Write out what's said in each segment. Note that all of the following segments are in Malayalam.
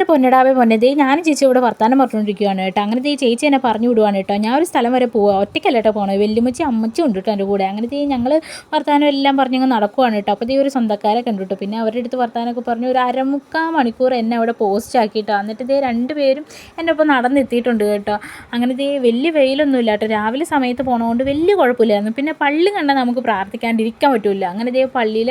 എൻ്റെ പൊന്നടാവേ പൊന്നെ ദേ ഞാനും ചേച്ചി ഇവിടെ വർത്താനം പറഞ്ഞുകൊണ്ടിരിക്കുകയാണ് കേട്ടോ. അങ്ങനെ ദേ ചേച്ചി എന്നെ പറഞ്ഞു വിടുവാണ് കേട്ടോ. ഞാൻ ഒരു സ്ഥലം വരെ പോവുക, ഒറ്റയ്ക്കല്ല കേട്ടോ പോകണത്, വെല്ലുമ്മച്ചി അമ്മച്ചി ഉണ്ട് കേട്ടോ എൻ്റെ കൂടെ. അങ്ങനെ ദേ ഞങ്ങൾ വർത്താനം എല്ലാം പറഞ്ഞങ്ങ് നടക്കുവാണ് കേട്ടോ. അപ്പോൾ ദേ ഒരു സ്വന്തക്കാരെ കണ്ടു കേട്ടോ. പിന്നെ അവരുടെ അടുത്ത് വർത്താനമൊക്കെ പറഞ്ഞു ഒരു അരമുക്കാൽ മണിക്കൂർ എന്നെ അവിടെ പോസ്റ്റ് ആക്കിയിട്ടോ. എന്നിട്ട് ദേ രണ്ടുപേരും എൻ്റെ ഒപ്പം നടന്നെത്തിയിട്ടുണ്ട് കേട്ടോ. അങ്ങനെ ദേ വലിയ വെയിലൊന്നുമില്ല കേട്ടോ, രാവിലെ സമയത്ത് പോകണതുകൊണ്ട് വലിയ കുഴപ്പമില്ലായിരുന്നു. പിന്നെ പള്ളി കണ്ടാൽ നമുക്ക് പ്രാർത്ഥിക്കാണ്ടിരിക്കാൻ പറ്റില്ല. അങ്ങനെ ദേ പള്ളിയിൽ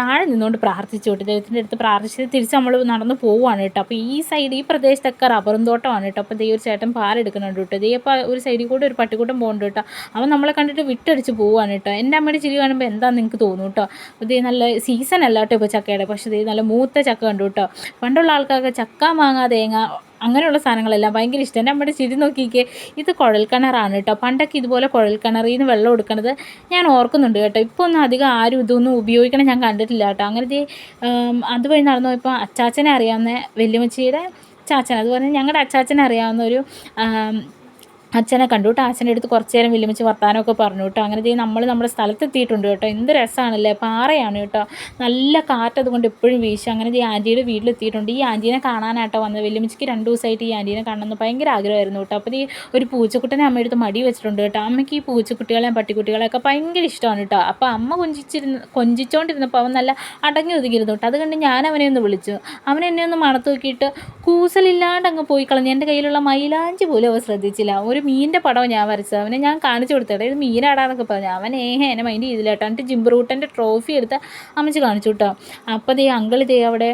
താഴെ നിന്നുകൊണ്ട് പ്രാർത്ഥിച്ചു കേട്ടോ. ദൈവത്തിൻ്റെ അടുത്ത് പ്രാർത്ഥിച്ച് തിരിച്ച് നമ്മൾ നടന്ന് പോവുകയാണ് കേട്ടോ. അപ്പോൾ ഈ സൈഡ് ഈ പ്രദേശത്തൊക്കെ റബ്ബറും തോട്ടമാണ് കേട്ടോ. അപ്പോൾ ദേ ഒരു ചേട്ടൻ പാലെടുക്കുന്നുണ്ട് കേട്ടോ. ദേ അപ്പോൾ ഒരു സൈഡിൽ കൂടെ ഒരു പട്ടിക്കൂട്ടം പോകുന്നുണ്ട് കേട്ടോ. അവൻ നമ്മളെ കണ്ടിട്ട് വിട്ടടിച്ച് പോവുകയാണ് കേട്ടോ. എൻ്റെ അമ്മയുടെ ചിരി കാണുമ്പോൾ എന്താണെന്ന് നിങ്ങൾക്ക് തോന്നും കേട്ടോ. അപ്പോൾ ദേ നല്ല സീസൺ അല്ല കേട്ടോ ഇപ്പോൾ ചക്കയുടെ, പക്ഷേ ദേ നല്ല മൂത്ത ചക്ക കണ്ടു കേട്ടോ. പണ്ടുള്ള ആൾക്കാർക്ക് ചക്ക, മാങ്ങ, തേങ്ങ അങ്ങനെയുള്ള സാധനങ്ങളെല്ലാം ഭയങ്കര ഇഷ്ടം. എൻ്റെ അമ്മയുടെ ചിരി നോക്കിക്കേ, ഇത് കുഴൽക്കിണറാണ് കേട്ടോ. പണ്ടൊക്കെ ഇതുപോലെ കുഴൽക്കിണറിൽ നിന്ന് വെള്ളം എടുക്കണത് ഞാൻ ഓർക്കുന്നുണ്ട് കേട്ടോ. ഇപ്പോൾ ഒന്നും അധികം ആരും ഇതൊന്നും ഉപയോഗിക്കണം ഞാൻ കണ്ടിട്ടില്ല കേട്ടോ. അങ്ങനെ അതുവഴി നടന്നു ഇപ്പോൾ അച്ചാച്ചനെ അറിയാവുന്ന വല്യമ്മച്ചിയുടെ ചാച്ചൻ, അതുപോലെ ഞങ്ങളുടെ അച്ചാച്ചനെ അറിയാവുന്ന ഒരു അച്ഛനെ കണ്ടു കേട്ടോ. അച്ഛൻ്റെ അടുത്ത് കുറച്ച് നേരം വിളിച്ച് വർത്താനമൊക്കെ പറഞ്ഞു കേട്ടോ. അങ്ങനെ നമ്മൾ നമ്മുടെ സ്ഥലത്തെത്തിയിട്ടുണ്ട് കേട്ടോ. എന്ത് രസമാണല്ലേ, പാറയാണ് കേട്ടോ, നല്ല കാറ്റ് അതുകൊണ്ട് എപ്പോഴും വീശും. അങ്ങനെ ഈ ആൻറ്റിയുടെ വീട്ടിലെത്തിയിട്ടുണ്ട്. ഈ ആൻറ്റീനെ കാണാനായിട്ടോ വന്നത്. വെല്ലുമിച്ചിക്ക് 2 ദിവസമായിട്ട് ഈ ആൻറ്റീനെ കാണണമെന്ന് ഭയങ്കര ആഗ്രഹമായിരുന്നു കേട്ടോ. അപ്പോൾ ഈ ഒരു പൂച്ചക്കുട്ടനെ അമ്മയെടുത്ത് മടി വെച്ചിട്ടുണ്ട് കേട്ടോ. അമ്മയ്ക്ക് ഈ പൂച്ചക്കുട്ടികളെയും പട്ടിക്കുട്ടികളെയൊക്കെ ഭയങ്കര ഇഷ്ടമാണ് കേട്ടോ. അപ്പോൾ അമ്മ കൊഞ്ചിച്ചുകൊണ്ടിരുന്നപ്പോൾ അവൻ നല്ല അടങ്ങി ഒതുങ്ങിയിരുന്നു കേട്ടോ. അത് കണ്ട് ഞാൻ അവനെ ഒന്ന് വിളിച്ചു. അവൻ എന്നെ ഒന്ന് മണത്ത് നോക്കിയിട്ട് കൂസലില്ലാണ്ട് അങ്ങ് പോയി കളഞ്ഞു. എൻ്റെ കയ്യിലുള്ള മൈലാഞ്ചി പോലും അവൻ ശ്രദ്ധിച്ചില്ല. ഒരു മീനിൻ്റെ പടം ഞാൻ വരച്ചത്, അവനെ ഞാൻ കാണിച്ചു കൊടുത്തത്, ഇത് മീനാടാന്നൊക്കെ പറഞ്ഞു. അവൻ എന്നെ മൈൻഡ് ചെയ്തില്ല കേട്ടോ. എന്നിട്ട് ജിംബ്രൂട്ടൻ്റെ ട്രോഫി എടുത്ത് അമ്മച്ച് കാണിച്ചു കേട്ടോ. അപ്പോൾ ദേ അങ്കിൾ ദേ അവിടെ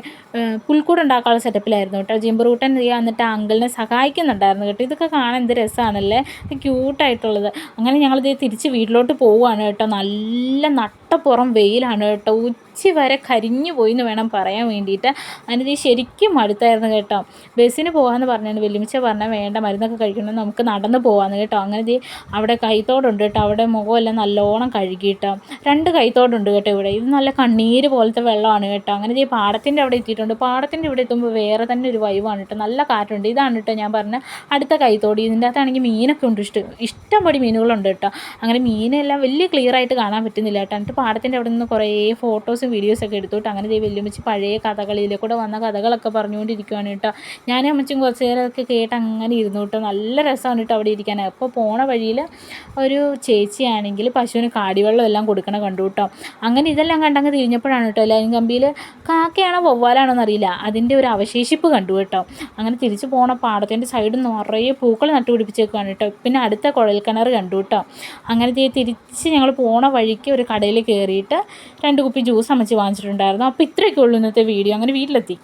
പുൽക്കൂട് ഉണ്ടാക്കാനുള്ള സെറ്റപ്പിലായിരുന്നു കേട്ടോ. ജിംബ്രൂട്ടൻ ദേ എന്നിട്ട് ആ അങ്കിളിനെ സഹായിക്കുന്നുണ്ടായിരുന്നു കേട്ടോ. ഇതൊക്കെ കാണാൻ എന്ത് രസമാണല്ലേ, ഇത് ക്യൂട്ടായിട്ടുള്ളത്. അങ്ങനെ ഞങ്ങൾ ദേ തിരിച്ച് വീട്ടിലോട്ട് പോവുകയാണ് കേട്ടോ. നല്ല നട്ടപ്പുറം വെയിലാണ് കേട്ടോ. ഉച്ച വരെ കരിഞ്ഞു പോയി എന്ന് വേണം പറയാൻ വേണ്ടിയിട്ട്. അതിന് ശരിക്കും മടുത്തായിരുന്നു കേട്ടോ. ബസ്സിന് പോകാമെന്ന് പറഞ്ഞാണ് വെല്ലുമിച്ച പറഞ്ഞാൽ വേണ്ട, മരുന്നൊക്കെ കഴിക്കണം, നമുക്ക് നടന്ന് പോകാമെന്ന് കേട്ടോ. അങ്ങനെ അവിടെ കൈത്തോടുണ്ട് കേട്ടോ. അവിടെ മുഖമെല്ലാം നല്ലോണം കഴുകിയിട്ടോ. 2 കൈത്തോടുണ്ട് കേട്ടോ ഇവിടെ. ഇത് നല്ല കണ്ണീര് പോലത്തെ വെള്ളമാണ് കേട്ടോ. അങ്ങനെ പാടത്തിൻ്റെ അവിടെ എത്തിയിട്ടുണ്ട്. പാടത്തിൻ്റെ ഇവിടെ എത്തുമ്പോൾ വേറെ തന്നെ ഒരു വൈവാണ് കേട്ടോ. നല്ല കാറ്റുണ്ട്. ഇതാണ് കേട്ടോ ഞാൻ പറഞ്ഞ അടുത്ത കൈത്തോടി. ഇതിൻ്റെ അകത്താണെങ്കിൽ മീനൊക്കെ ഉണ്ട്, ഇഷ്ടംപടി മീനുകളുണ്ട് കേട്ടോ. അങ്ങനെ മീനെല്ലാം വലിയ ക്ലിയർ ആയിട്ട് കാണാൻ പറ്റുന്നില്ല കേട്ടോ. എന്നിട്ട് പാടത്തിൻ്റെ അവിടെ നിന്ന് കുറേ ഫോട്ടോസും വീഡിയോസൊക്കെ എടുത്തോട്ട് അങ്ങനെ വെല്ലുമിച്ച് പഴയ കഥകളിലെ കൂടെ വന്ന കഥകളൊക്കെ പറഞ്ഞുകൊണ്ടിരിക്കുകയാണ് കേട്ടോ. ഞാനും അമ്മച്ചും കുറച്ച് നേരമൊക്കെ കേട്ട് അങ്ങനെ ഇരുന്നു കേട്ടോ. നല്ല രസമാണ് കേട്ടോ അവിടെ ഇരിക്കാൻ. അപ്പോൾ പോണ വഴിയിൽ ഒരു ചേച്ചിയാണെങ്കിൽ പശുവിന് കാടിവെള്ളം എല്ലാം കൊടുക്കണ കണ്ടു കേട്ടോ. അങ്ങനെ ഇതെല്ലാം കണ്ടങ്ങ് തിരിഞ്ഞപ്പോഴാണ് കേട്ടോ ലൈൻ കമ്പിയിൽ കാക്കയാണോ വവ്വാലാണോ എന്നറിയില്ല, അതിൻ്റെ ഒരു അവശേഷിപ്പ് കണ്ടു കേട്ടോ. അങ്ങനെ തിരിച്ച് പോണ പാടത്തിൻ്റെ സൈഡിൽ നിറയെ പൂക്കൾ നട്ടുപിടിപ്പിച്ചേക്കാണ് കേട്ടോ. പിന്നെ അടുത്ത കുഴൽക്കിണർ കണ്ടു കേട്ടോ. അങ്ങനെ തിരിച്ച് ഞങ്ങൾ പോണ വഴിക്ക് ഒരു കടയിൽ കയറിയിട്ട് 2 കുപ്പി ജ്യൂസ് അമ്മച്ച് വാങ്ങിച്ചിട്ടുണ്ടായിരുന്നു. അപ്പോൾ ഇത്രയൊക്കെ ഉള്ളൂ ഇന്നത്തെ വീഡിയോ. അങ്ങനെ വീട്ടിലെത്തി.